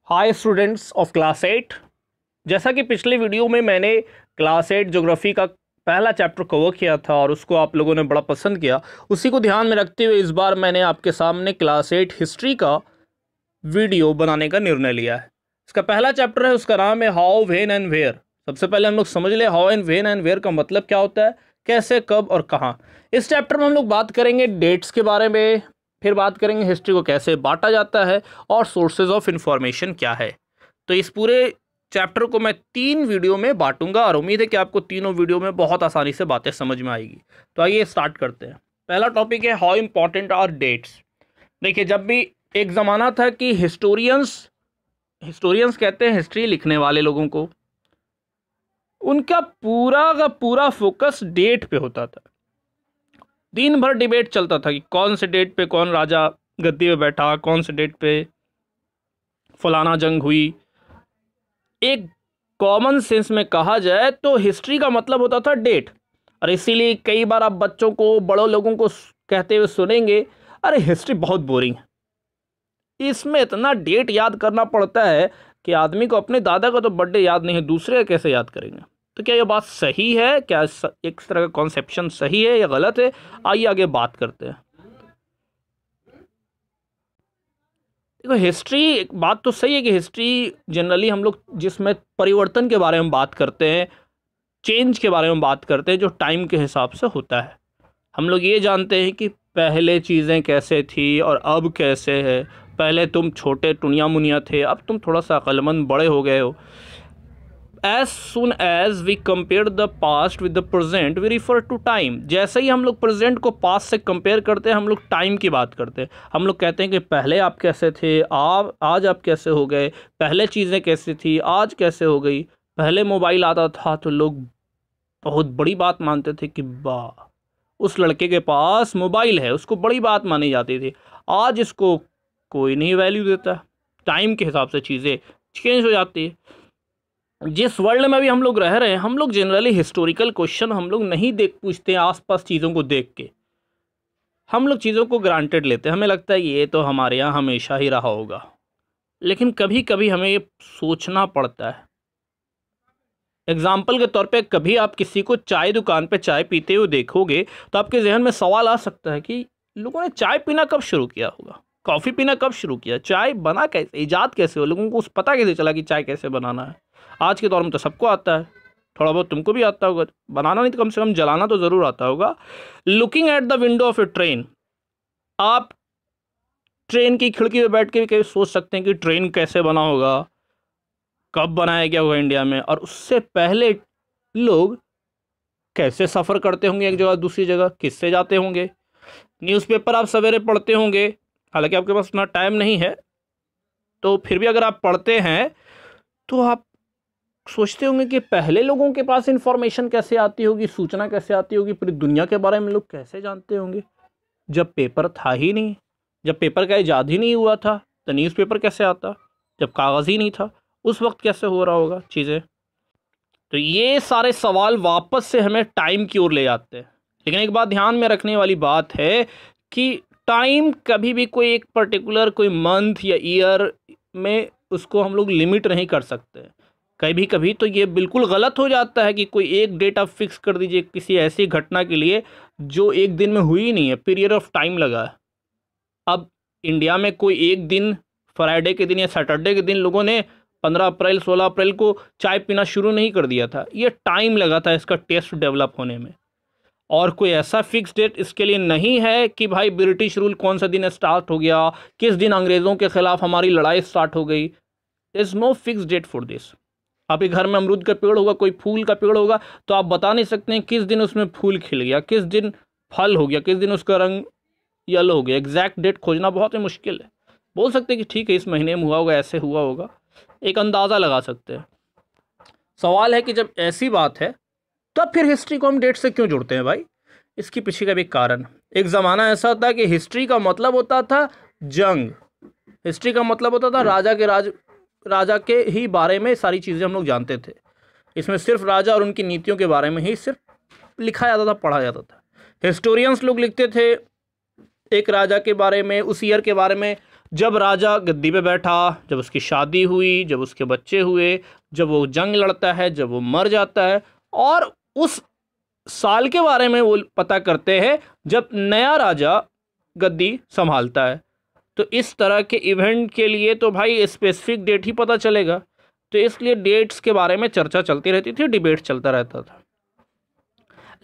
Hi students of class 8। जैसा कि पिछले वीडियो में मैंने क्लास 8 ज्योग्राफी का पहला चैप्टर कवर किया था और उसको आप लोगों ने बड़ा पसंद किया, उसी को ध्यान में रखते हुए इस बार मैंने आपके सामने क्लास 8 हिस्ट्री का वीडियो बनाने का निर्णय लिया है। इसका पहला चैप्टर है, उसका नाम है हाउ, व्हेन एंड वेयर। सबसे पहले हम लोग समझ ले how and when and where का मतलब क्या होता है, कैसे, कब और कहाँ। इस चैप्टर में हम लोग बात करेंगे डेट्स के बारे में, फिर बात करेंगे हिस्ट्री को कैसे बांटा जाता है और सोर्सेज ऑफ इंफॉर्मेशन क्या है। तो इस पूरे चैप्टर को मैं 3 वीडियो में बांटूंगा और उम्मीद है कि आपको तीनों वीडियो में बहुत आसानी से बातें समझ में आएगी। तो आइए स्टार्ट करते हैं। पहला टॉपिक है हाउ इंपॉर्टेंट आर डेट्स। देखिए, जब भी एक ज़माना था कि हिस्टोरियंस कहते हैं हिस्ट्री लिखने वाले लोगों को, उनका पूरा का पूरा फोकस डेट पे होता था। दिन भर डिबेट चलता था कि कौन से डेट पे कौन राजा गद्दी पे बैठा, कौन से डेट पे फलाना जंग हुई। एक कॉमन सेंस में कहा जाए तो हिस्ट्री का मतलब होता था डेट। और इसीलिए कई बार आप बच्चों को, बड़ों लोगों को कहते हुए सुनेंगे, अरे हिस्ट्री बहुत बोरिंग है, इसमें इतना डेट याद करना पड़ता है कि आदमी को अपने दादा का तो बर्थडे याद नहीं है, दूसरे का कैसे याद करेंगे। तो क्या ये बात सही है? क्या एक तरह का कॉन्सेप्शन सही है या गलत है? आइए आगे बात करते हैं। देखो, हिस्ट्री, एक बात तो सही है कि हिस्ट्री जनरली हम लोग जिसमें परिवर्तन के बारे में बात करते हैं, चेंज के बारे में बात करते हैं, जो टाइम के हिसाब से होता है। हम लोग ये जानते हैं कि पहले चीज़ें कैसे थी और अब कैसे है। पहले तुम छोटे टुनिया मुनिया थे, अब तुम थोड़ा सा अक्लमंद बड़े हो गए हो। As soon as we compare the past with the present, we refer to time। जैसे ही हम लोग प्रेजेंट को पास्ट से कंपेयर करते हैं, हम लोग टाइम की बात करते हैं। हम लोग कहते हैं कि पहले आप कैसे थे, आज आप कैसे हो गए, पहले चीज़ें कैसी थी, आज कैसे हो गई। पहले मोबाइल आता था तो लोग बहुत बड़ी बात मानते थे कि वाह, उस लड़के के पास मोबाइल है, उसको बड़ी बात मानी जाती थी। आज इसको कोई नहीं वैल्यू देता। टाइम के हिसाब से चीज़ें चेंज हो जाती है। जिस वर्ल्ड में भी हम लोग रह रहे हैं, हम लोग जनरली हिस्टोरिकल क्वेश्चन हम लोग नहीं पूछते हैं आसपास चीज़ों को देख के। हम लोग चीज़ों को ग्रांटेड लेते हैं, हमें लगता है ये तो हमारे यहाँ हमेशा ही रहा होगा। लेकिन कभी कभी हमें ये सोचना पड़ता है। एग्जाम्पल के तौर पे, कभी आप किसी को चाय दुकान पे चाय पीते हुए देखोगे तो आपके जहन में सवाल आ सकता है कि लोगों ने चाय पीना कब शुरू किया होगा, कॉफ़ी पीना कब शुरू किया, चाय बना कैसे, ईजाद कैसे हो, लोगों को पता कैसे चला कि चाय कैसे बनाना है। आज के दौर में तो सबको आता है, थोड़ा बहुत तुमको भी आता होगा, बनाना नहीं तो कम से कम जलाना तो ज़रूर आता होगा। Looking at the window of A train, आप ट्रेन की खिड़की पे बैठ के भी कभी सोच सकते हैं कि ट्रेन कैसे बना होगा, कब बनाया गया होगा इंडिया में, और उससे पहले लोग कैसे सफ़र करते होंगे एक जगह दूसरी जगह, किससे जाते होंगे। न्यूज़पेपर आप सवेरे पढ़ते होंगे, हालांकि आपके पास उतना टाइम नहीं है, तो फिर भी अगर आप पढ़ते हैं तो आप सोचते होंगे कि पहले लोगों के पास इंफॉर्मेशन कैसे आती होगी, सूचना कैसे आती होगी, पूरी दुनिया के बारे में लोग कैसे जानते होंगे, जब पेपर था ही नहीं, जब पेपर का इजाद ही नहीं हुआ था तो न्यूज़पेपर कैसे आता, जब कागज़ ही नहीं था उस वक्त कैसे हो रहा होगा चीज़ें। तो ये सारे सवाल वापस से हमें टाइम की ओर ले जाते हैं। लेकिन एक बात ध्यान में रखने वाली बात है कि टाइम कभी भी कोई एक पर्टिकुलर कोई मंथ या ईयर में उसको हम लोग लिमिट नहीं कर सकते। कभी कभी तो ये बिल्कुल गलत हो जाता है कि कोई एक डेट आप फिक्स कर दीजिए किसी ऐसी घटना के लिए जो एक दिन में हुई नहीं है, पीरियड ऑफ टाइम लगा है। अब इंडिया में कोई एक दिन, फ्राइडे के दिन या सैटरडे के दिन लोगों ने 15 अप्रैल 16 अप्रैल को चाय पीना शुरू नहीं कर दिया था, ये टाइम लगा था इसका टेस्ट डेवलप होने में। और कोई ऐसा फिक्स डेट इसके लिए नहीं है कि भाई ब्रिटिश रूल कौन सा दिन स्टार्ट हो गया, किस दिन अंग्रेज़ों के ख़िलाफ़ हमारी लड़ाई स्टार्ट हो गई। There is no fix date for this. आपके घर में अमरूद का पेड़ होगा, कोई फूल का पेड़ होगा, तो आप बता नहीं सकते हैं किस दिन उसमें फूल खिल गया, किस दिन फल हो गया, किस दिन उसका रंग येलो हो गया। एग्जैक्ट डेट खोजना बहुत ही मुश्किल है। बोल सकते हैं कि ठीक है इस महीने में हुआ होगा, ऐसे हुआ होगा, एक अंदाज़ा लगा सकते हैं। सवाल है कि जब ऐसी बात है तब फिर हिस्ट्री को हम डेट से क्यों जुड़ते हैं भाई? इसके पीछे का भी कारण, एक ज़माना ऐसा था कि हिस्ट्री का मतलब होता था जंग, हिस्ट्री का मतलब होता था राजा के ही बारे में सारी चीज़ें हम लोग जानते थे। इसमें सिर्फ राजा और उनकी नीतियों के बारे में ही सिर्फ लिखा जाता था, पढ़ा जाता था। हिस्टोरियंस लोग लिखते थे एक राजा के बारे में, उस ईयर के बारे में जब राजा गद्दी पे बैठा, जब उसकी शादी हुई, जब उसके बच्चे हुए, जब वो जंग लड़ता है, जब वो मर जाता है, और उस साल के बारे में वो पता करते हैं जब नया राजा गद्दी संभालता है। तो इस तरह के इवेंट के लिए तो भाई स्पेसिफिक डेट ही पता चलेगा। तो इसलिए डेट्स के बारे में चर्चा चलती रहती थी, डिबेट चलता रहता था।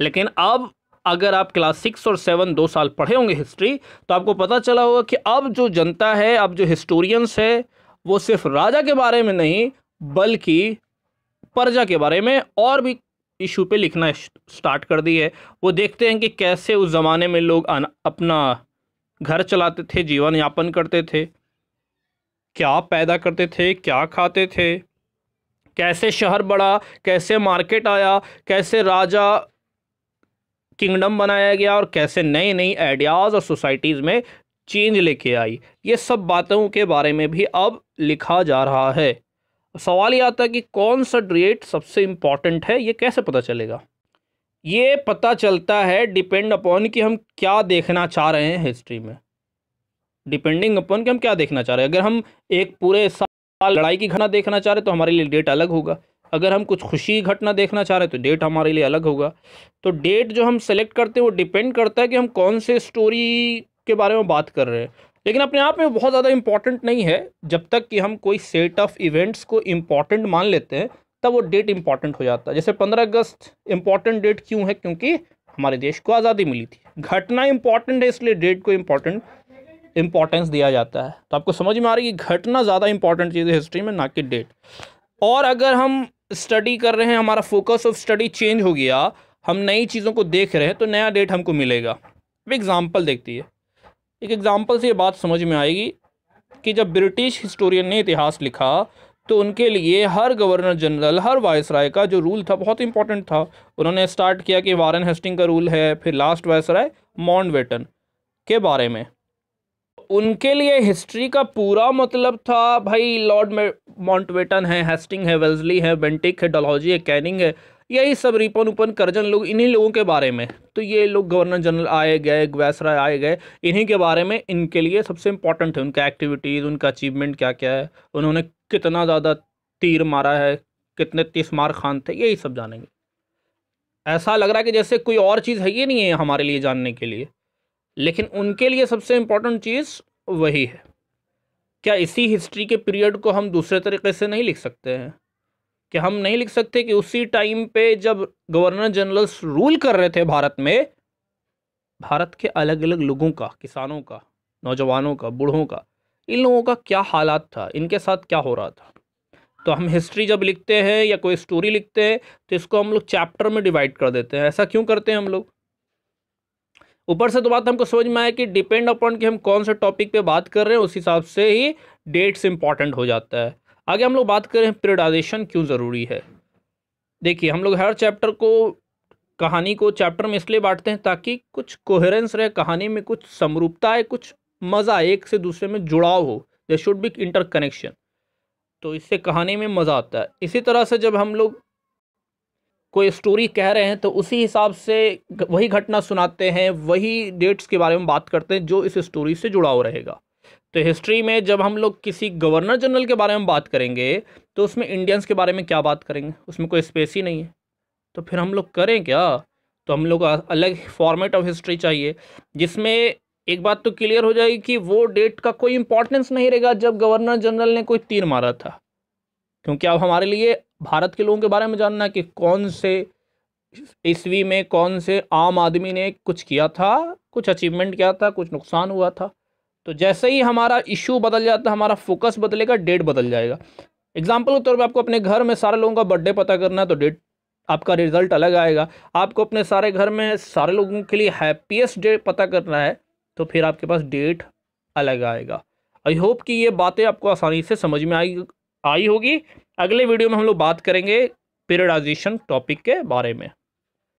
लेकिन अब अगर आप क्लास 6 और 7 2 साल पढ़े होंगे हिस्ट्री, तो आपको पता चला होगा कि अब जो जनता है, अब जो हिस्टोरियंस है, वो सिर्फ राजा के बारे में नहीं बल्कि प्रजा के बारे में और भी इशू पे लिखना स्टार्ट कर दी है। वो देखते हैं कि कैसे उस ज़माने में लोग अपना घर चलाते थे, जीवन यापन करते थे, क्या पैदा करते थे, क्या खाते थे, कैसे शहर बढ़ा, कैसे मार्केट आया, कैसे राजा किंगडम बनाया गया, और कैसे नई नई आइडियाज़ और सोसाइटीज़ में चेंज लेके आई। ये सब बातों के बारे में भी अब लिखा जा रहा है। सवाल ये आता है कि कौन सा डेट सबसे इम्पॉर्टेंट है, ये कैसे पता चलेगा? ये पता चलता है डिपेंड अपॉन कि हम क्या देखना चाह रहे हैं हिस्ट्री में। डिपेंडिंग अपॉन कि हम क्या देखना चाह रहे हैं। अगर हम एक पूरे साल लड़ाई की घटना देखना चाह रहे हैं तो हमारे लिए डेट अलग होगा। अगर हम कुछ खुशी घटना देखना चाह रहे हैं तो डेट हमारे लिए अलग होगा। तो डेट जो हम सेलेक्ट करते हैं वो डिपेंड करता है कि हम कौन से स्टोरी के बारे में बात कर रहे हैं। लेकिन अपने आप में बहुत ज़्यादा इंपॉर्टेंट नहीं है। जब तक कि हम कोई सेट ऑफ इवेंट्स को इम्पॉर्टेंट मान लेते हैं तब वो डेट इंपॉर्टेंट हो जाता है। जैसे 15 अगस्त इंपॉर्टेंट डेट क्यों है? क्योंकि हमारे देश को आज़ादी मिली थी। घटना इंपॉर्टेंट है इसलिए डेट को इम्पॉर्टेंस दिया जाता है। तो आपको समझ में आ रही है कि घटना ज़्यादा इंपॉर्टेंट चीज़ है हिस्ट्री में, ना कि डेट। और अगर हम स्टडी कर रहे हैं, हमारा फोकस ऑफ स्टडी चेंज हो गया, हम नई चीज़ों को देख रहे हैं, तो नया डेट हमको मिलेगा। एक एग्जाम्पल देखती है। एक एग्जाम्पल से ये बात समझ में आएगी कि जब ब्रिटिश हिस्टोरियन ने इतिहास लिखा तो उनके लिए हर गवर्नर जनरल, हर वायसराय का जो रूल था बहुत इंपॉर्टेंट था। उन्होंने स्टार्ट किया कि वारेन हेस्टिंग का रूल है, फिर लास्ट वायसराय माउंटबेटन के बारे में। उनके लिए हिस्ट्री का पूरा मतलब था भाई लॉर्ड माउंटबेटन है, हेस्टिंग है, वेल्सली है, बेंटिक है, डलहौजी है, कैनिंग है, यही सब रिपन उपन कर्जन लोग, इन्हीं लोगों के बारे में। तो ये लोग गवर्नर जनरल आए गए, वायसराय आए गए, इन्हीं के बारे में इनके लिए सबसे इंपॉर्टेंट है। उनका एक्टिविटीज़, उनका अचीवमेंट क्या क्या है, उन्होंने कितना ज़्यादा तीर मारा है, कितने 30 मार खान थे, यही सब जानेंगे। ऐसा लग रहा है कि जैसे कोई और चीज़ है ही नहीं है हमारे लिए जानने के लिए, लेकिन उनके लिए सबसे इम्पोर्टेंट चीज़ वही है। क्या इसी हिस्ट्री के पीरियड को हम दूसरे तरीके से नहीं लिख सकते हैं? कि हम नहीं लिख सकते कि उसी टाइम पे जब गवर्नर जनरल्स रूल कर रहे थे भारत में, भारत के अलग अलग लोगों का, किसानों का, नौजवानों का, बूढ़ों का, इन लोगों का क्या हालात था, इनके साथ क्या हो रहा था। तो हम हिस्ट्री जब लिखते हैं या कोई स्टोरी लिखते हैं तो इसको हम लोग चैप्टर में डिवाइड कर देते हैं। ऐसा क्यों करते हैं हम लोग? ऊपर से तो बात हमको समझ में आया कि डिपेंड अपॉन कि हम कौन से टॉपिक पे बात कर रहे हैं उस हिसाब से ही डेट्स इंपॉर्टेंट हो जाता है। आगे हम लोग बात करें पीरियडाइजेशन क्यों ज़रूरी है। देखिए, हम लोग हर चैप्टर को, कहानी को चैप्टर में इसलिए बांटते हैं ताकि कुछ कोहेरेंस रहे, कहानी में कुछ समरूपता है, कुछ मज़ा, एक से दूसरे में जुड़ाव हो। There should be interconnection. तो इससे कहानी में मज़ा आता है। इसी तरह से जब हम लोग कोई स्टोरी कह रहे हैं तो उसी हिसाब से वही घटना सुनाते हैं, वही डेट्स के बारे में बात करते हैं जो इस स्टोरी से जुड़ा हुआ रहेगा। तो हिस्ट्री में जब हम लोग किसी गवर्नर जनरल के बारे में बात करेंगे तो उसमें इंडियंस के बारे में क्या बात करेंगे? उसमें कोई स्पेस ही नहीं है। तो फिर हम लोग करें क्या? तो हम लोग अलग फॉर्मेट ऑफ हिस्ट्री चाहिए जिसमें एक बात तो क्लियर हो जाएगी कि वो डेट का कोई इंपॉर्टेंस नहीं रहेगा जब गवर्नर जनरल ने कोई तीर मारा था। क्योंकि अब हमारे लिए भारत के लोगों के बारे में जानना कि कौन से ईस्वी में कौन से आम आदमी ने कुछ किया था, कुछ अचीवमेंट किया था, कुछ नुकसान हुआ था। तो जैसे ही हमारा इशू बदल जाता है, हमारा फोकस बदलेगा, डेट बदल जाएगा। एग्जाम्पल के तौर पर आपको अपने घर में सारे लोगों का बर्थडे पता करना है तो डेट, आपका रिजल्ट अलग आएगा। आपको अपने सारे घर में सारे लोगों के लिए हैप्पीएस्ट डे पता करना है तो फिर आपके पास डेट अलग आएगा। आई होप कि ये बातें आपको आसानी से समझ में आई होगी। अगले वीडियो में हम लोग बात करेंगे पीरियडाइजेशन टॉपिक के बारे में।